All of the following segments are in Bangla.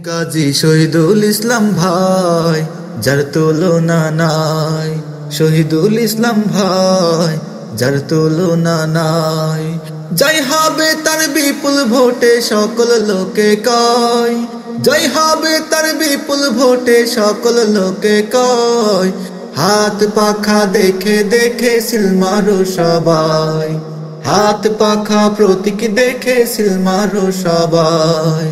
কাজী শহীদুল ইসলাম ভাই যার তুলনা নাই, শহীদুল ইসলাম ভাই যার তুলনা নাই। জয় হবে তার বিপুল ভোটে সকল লোকে কয়, জয় হবে তার বিপুল ভোটে সকল লোকে কয়। হাত পাখা দেখে দেখে সিল মারো সবাই, হাত পাখা প্রতীক দেখে সিল মারো সবাই।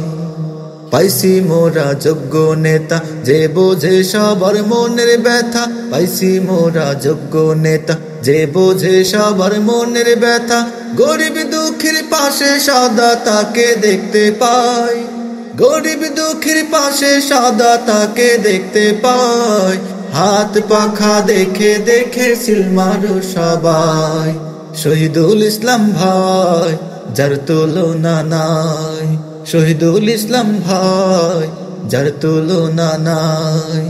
পাইছি মোরা যোগ্য নেতা যে বোঝে সবার মনের ব্যথা, পাইছি মোরা যোগ্য নেতা যে বোঝে সবার মনের ব্যথা। গরিব দুঃখীর পাশে সদা তাকে দেখতে পাই, গরিব দুঃখীর পাশে সদা তাকে দেখতে পাই। হাত পাখা দেখে দেখে সিল মারো সবাই। শহীদুল ইসলাম ভাই যার তুলনা নাই, শহীদুল ইসলাম ভাই যার তুলনা নাই।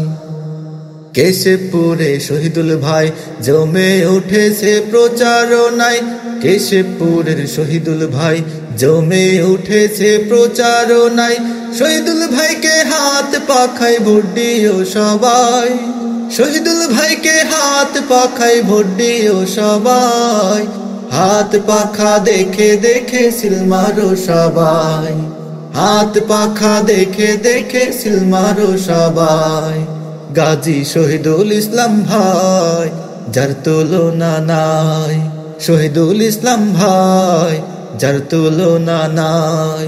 কেশবপুরে শহীদুল ভাই জমে উঠেছে প্রচারণায়, কেশবপুরের শহীদুল ভাই জমে উঠেছে প্রচারণায়। শহীদুল ভাইকে হাত পাখায় ভোট দিও সবাই, শহীদুল ভাইকে হাত পাখায় ভোট দিও সবাই। হাত পাখা দেখে দেখে সিল মারো সবাই, হাত পাখা দেখে দেখে সিল মারো সবাই। গাজী শহীদুল ইসলাম ভাই যার তুলনা নাই, শহীদুল ইসলাম ভাই যার তুলনা নাই।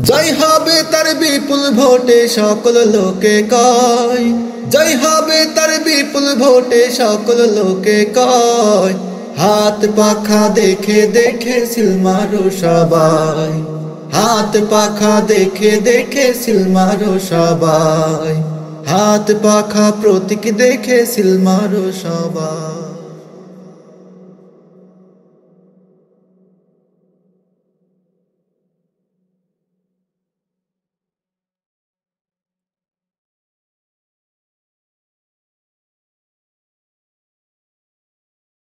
জয় হবে তার বিপুল ভোটে সকল লোকে কয়, জয় হবে তার বিপুল ভোটে সকল লোকে কয়। হাত পাখা দেখে দেখে সিল মারো সবাই, হাত পাখা দেখে দেখে সিল মারো সবাই। হাত পাখা প্রতীক দেখে সিল মারো সবাই।